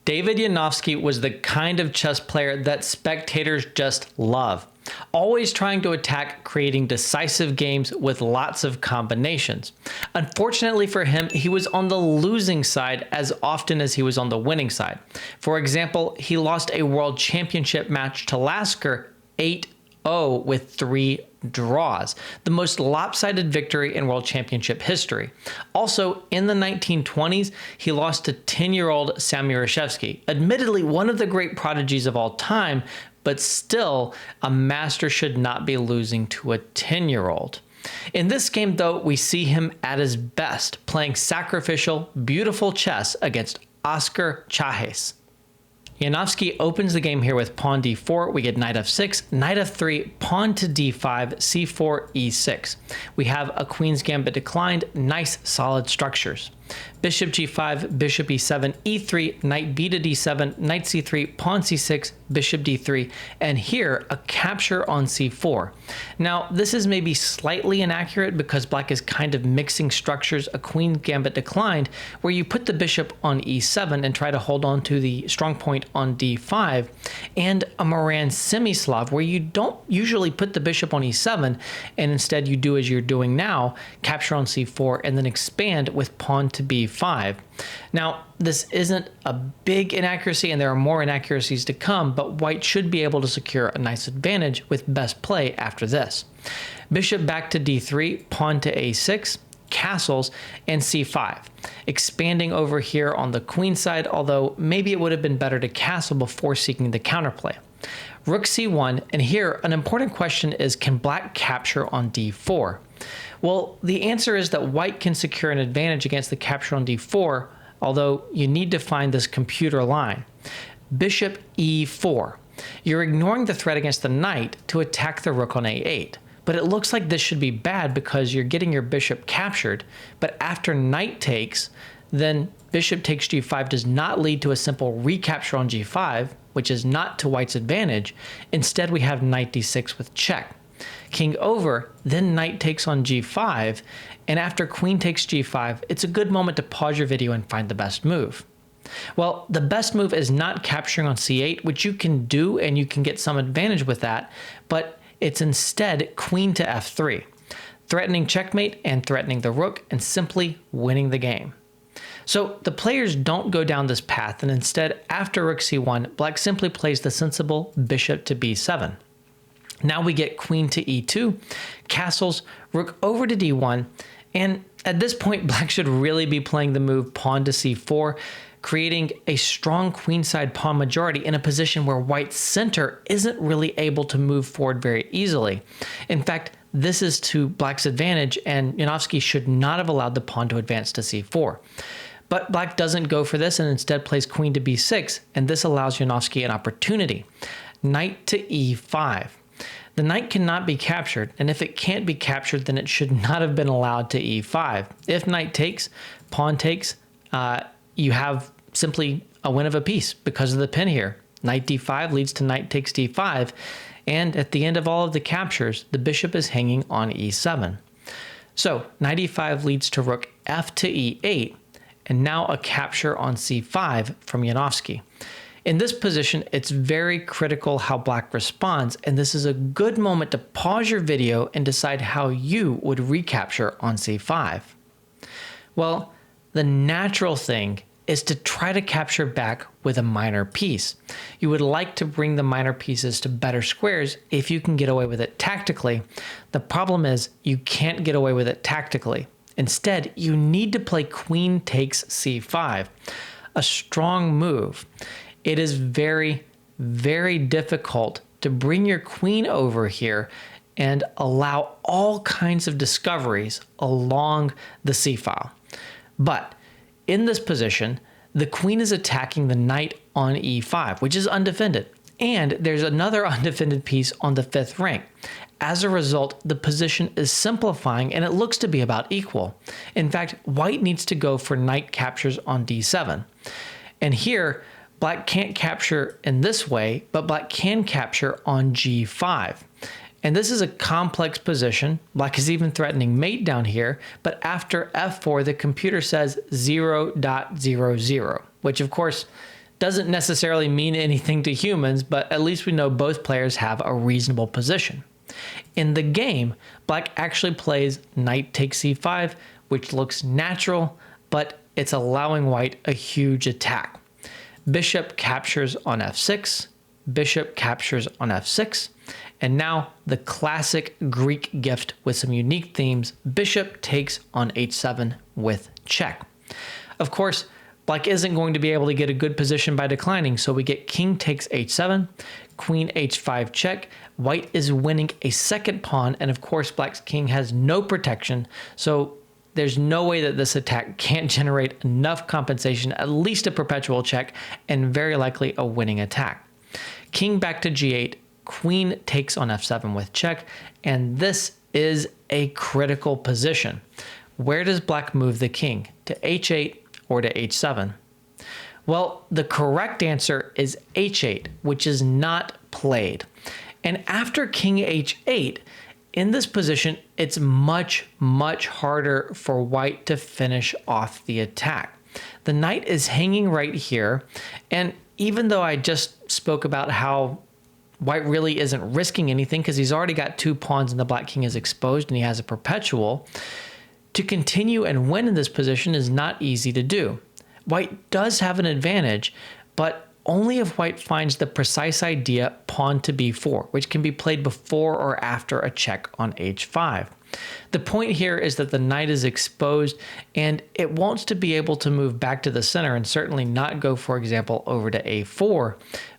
David Janowsky was the kind of chess player that spectators just love, always trying to attack, creating decisive games with lots of combinations. Unfortunately for him, he was on the losing side as often as he was on the winning side. For example, he lost a world championship match to Lasker 8-0 with 3 draws, the most lopsided victory in world championship history. Also, in the 1920s, he lost to 10-year-old Samuelashevsky, admittedly one of the great prodigies of all time, but still, a master should not be losing to a 10-year-old. In this game, though, we see him at his best, playing sacrificial, beautiful chess against Oscar Chajes. Janowsky opens the game here with pawn d4. We get knight f6, knight f3, pawn to d5, c4, e6. We have a queen's gambit declined, nice solid structures. Bishop g5, bishop e7, e3, knight b to d7, knight c3, pawn c6, bishop d3, and here a capture on c4. Now, this is maybe slightly inaccurate because black is kind of mixing structures, a queen gambit declined, where you put the bishop on e7 and try to hold on to the strong point on d5, and a Moran semi-Slav, where you don't usually put the bishop on e7, and instead you do as you're doing now, capture on c4, and then expand with pawn to b5. Now, this isn't a big inaccuracy, and there are more inaccuracies to come, but white should be able to secure a nice advantage with best play after this. Bishop back to d3, pawn to a6, castles, and c5. Expanding over here on the queen side, although maybe it would have been better to castle before seeking the counterplay. Rook c1, and here an important question is, can black capture on d4? Well, the answer is that white can secure an advantage against the capture on d4, although you need to find this computer line. Bishop e4. You're ignoring the threat against the knight to attack the rook on a8. But it looks like this should be bad because you're getting your bishop captured, but after knight takes, then bishop takes g5 does not lead to a simple recapture on g5, which is not to white's advantage. Instead, we have knight d6 with check. King over, then knight takes on g5, and after queen takes g5, it's a good moment to pause your video and find the best move. Well, the best move is not capturing on c8, which you can do and you can get some advantage with that, but it's instead queen to f3, threatening checkmate and threatening the rook and simply winning the game. So the players don't go down this path, and instead, after rook c1, black simply plays the sensible bishop to b7. Now we get queen to e2, castles, rook over to d1, and at this point, black should really be playing the move pawn to c4, creating a strong queenside pawn majority in a position where white's center isn't really able to move forward very easily. In fact, this is to black's advantage, and Janowsky should not have allowed the pawn to advance to c4. But black doesn't go for this and instead plays queen to b6, and this allows Janowsky an opportunity. Knight to e5. The knight cannot be captured, and if it can't be captured, then it should not have been allowed to e5. If knight takes, pawn takes, you have simply a win of a piece because of the pin here. Knight d5 leads to knight takes d5, and at the end of all of the captures, the bishop is hanging on e7. So knight e5 leads to rook f to e8, and now a capture on c5 from Janowsky. In this position, it's very critical how black responds, and this is a good moment to pause your video and decide how you would recapture on c5. Well, the natural thing is to try to capture back with a minor piece. You would like to bring the minor pieces to better squares if you can get away with it tactically. The problem is you can't get away with it tactically. Instead, you need to play queen takes c5, a strong move. It is very, very difficult to bring your queen over here and allow all kinds of discoveries along the c-file. But in this position, the queen is attacking the knight on e5, which is undefended. And there's another undefended piece on the 5th rank. As a result, the position is simplifying and it looks to be about equal. In fact, white needs to go for knight captures on d7. And here, black can't capture in this way, but black can capture on g5. And this is a complex position. Black is even threatening mate down here, but after f4, the computer says 0.00, which of course Doesn't necessarily mean anything to humans, but at least we know both players have a reasonable position. In the game, black actually plays knight takes c5, which looks natural, but it's allowing white a huge attack. Bishop captures on f6, bishop captures on f6, and now the classic Greek gift with some unique themes, bishop takes on h7 with check. Of course, black isn't going to be able to get a good position by declining, so we get king takes h7, queen h5 check. White is winning a second pawn, and of course black's king has no protection, so there's no way that this attack can't generate enough compensation, at least a perpetual check, and very likely a winning attack. King back to g8, queen takes on f7 with check, and this is a critical position. Where does black move the king? To h8 or to h7? Well, the correct answer is h8, which is not played. And after king h8, in this position, it's much, much harder for white to finish off the attack. The knight is hanging right here, and even though I just spoke about how white really isn't risking anything because he's already got 2 pawns and the black king is exposed and he has a perpetual, to continue and win in this position is not easy to do. White does have an advantage, but only if white finds the precise idea pawn to b4, which can be played before or after a check on h5. The point here is that the knight is exposed and it wants to be able to move back to the center and certainly not go, for example, over to a4,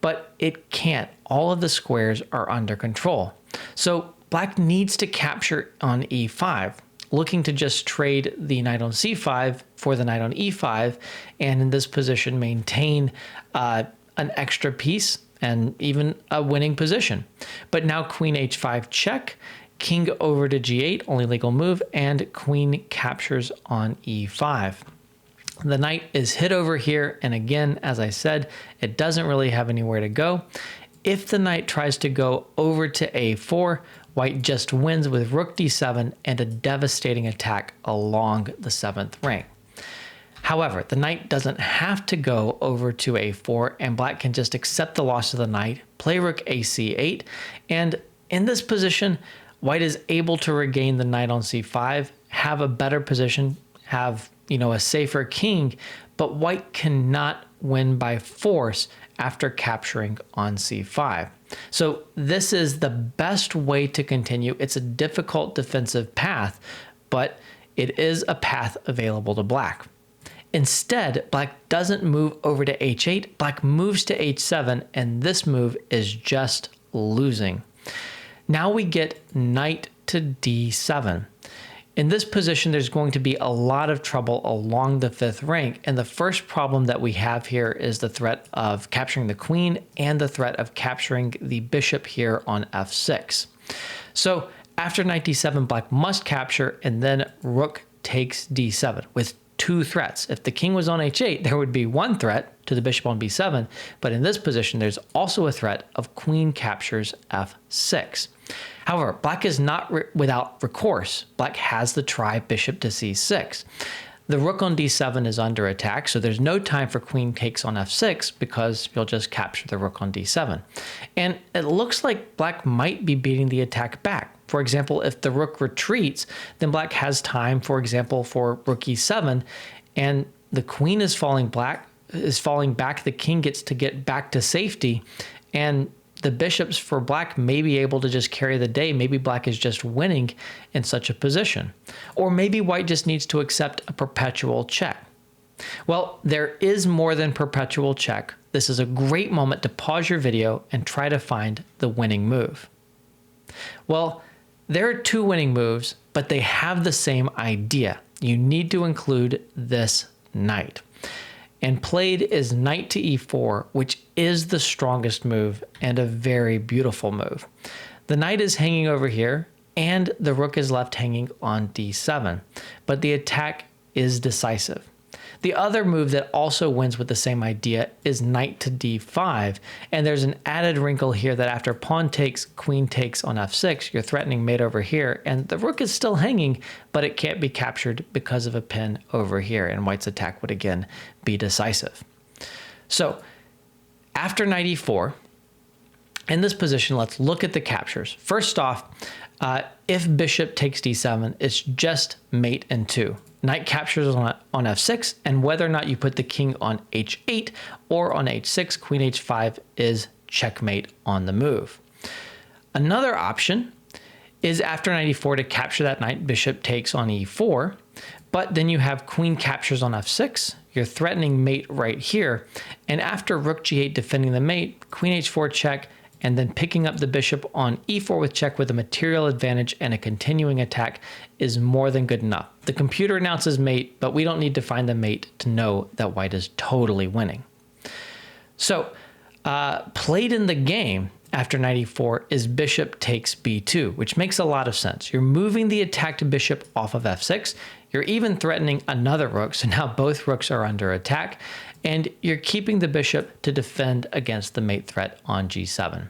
but it can't. All of the squares are under control. So black needs to capture on e5, looking to just trade the knight on c5 for the knight on e5, and in this position maintain an extra piece and even a winning position. But now queen h5 check, king over to g8, only legal move, and queen captures on e5. The knight is hit over here, and again, as I said, it doesn't really have anywhere to go. If the knight tries to go over to a4, white just wins with rook d7 and a devastating attack along the 7th rank. However, the knight doesn't have to go over to a4, and black can just accept the loss of the knight, play rook ac8, and in this position, white is able to regain the knight on c5, have a better position, have a safer king, but white cannot win by force after capturing on c5. So this is the best way to continue. It's a difficult defensive path, but it is a path available to black. Instead, black doesn't move over to h8, black moves to h7, and this move is just losing. Now we get knight to d7. In this position, there's going to be a lot of trouble along the 5th rank, and the first problem that we have here is the threat of capturing the queen and the threat of capturing the bishop here on f6. So after knight d7, black must capture, and then rook takes d7 with 2 threats. If the king was on h8, there would be 1 threat to the bishop on b7, but in this position, there's also a threat of queen captures f6. However, black is not without recourse. Black has the try bishop to c6. The rook on d7 is under attack, so there's no time for queen takes on f6 because you'll just capture the rook on d7. And it looks like black might be beating the attack back. For example, if the rook retreats, then black has time, for example, for rook e7, and the queen is falling back, the king gets to get back to safety, and the bishops for black may be able to just carry the day. Maybe black is just winning in such a position. Or maybe white just needs to accept a perpetual check. Well, there is more than perpetual check. This is a great moment to pause your video and try to find the winning move. Well, there are 2 winning moves, but they have the same idea. You need to include this knight. And played is knight to e4, which is the strongest move and a very beautiful move. The knight is hanging over here, and the rook is left hanging on d7, but the attack is decisive. The other move that also wins with the same idea is knight to d5, and there's an added wrinkle here that after pawn takes, queen takes on f6, you're threatening mate over here, and the rook is still hanging, but it can't be captured because of a pin over here, and white's attack would again be decisive. So After knight e4, in this position, let's look at the captures. First off, if bishop takes d7, it's just mate and 2. Knight captures on f6, and whether or not you put the king on h8 or on h6, queen h5 is checkmate on the move. Another option is after knight e4 to capture that knight, bishop takes on e4, but then you have queen captures on f6, you're threatening mate right here, and after rook g8 defending the mate, queen h4 check, and then picking up the bishop on e4 with check with a material advantage and a continuing attack is more than good enough. The computer announces mate, but we don't need to find the mate to know that white is totally winning. So, played in the game after knight e4 is bishop takes b2, which makes a lot of sense. You're moving the attacked bishop off of f6. You're even threatening another rook, so now both rooks are under attack, and you're keeping the bishop to defend against the mate threat on g7.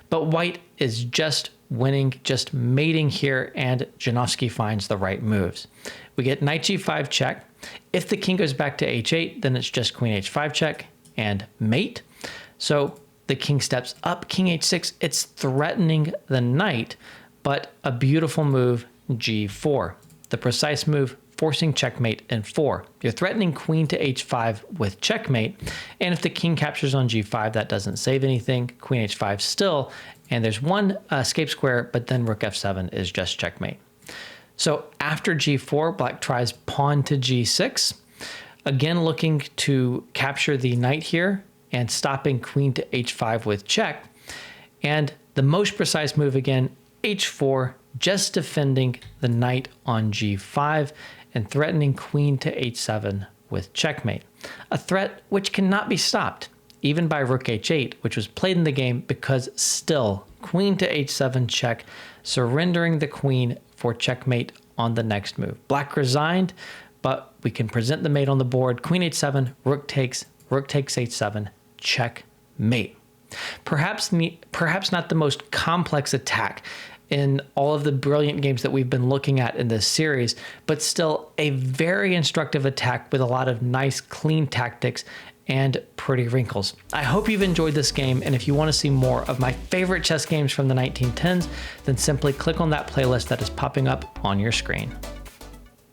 But white is just winning, just mating here, and Janowsky finds the right moves. We get knight g5 check. If the king goes back to h8, then it's just queen h5 check and mate. So the king steps up, king h6. It's threatening the knight, but a beautiful move, g4. The precise move, forcing checkmate in 4. You're threatening queen to h5 with checkmate, and if the king captures on g5, that doesn't save anything. Queen h5 still, and there's one escape square, but then rook f7 is just checkmate. So after g4, black tries pawn to g6, again looking to capture the knight here and stopping queen to h5 with check. And the most precise move again, h4, just defending the knight on g5 and threatening queen to h7 with checkmate. A threat which cannot be stopped, even by rook h8, which was played in the game, because still queen to h7 check, surrendering the queen for checkmate on the next move. Black resigned, but we can present the mate on the board. Queen h7, rook takes h7, checkmate. Perhaps not the most complex attack in all of the brilliant games that we've been looking at in this series, but still a very instructive attack with a lot of nice, clean tactics and pretty wrinkles. I hope you've enjoyed this game, and if you want to see more of my favorite chess games from the 1910s, then simply click on that playlist that is popping up on your screen.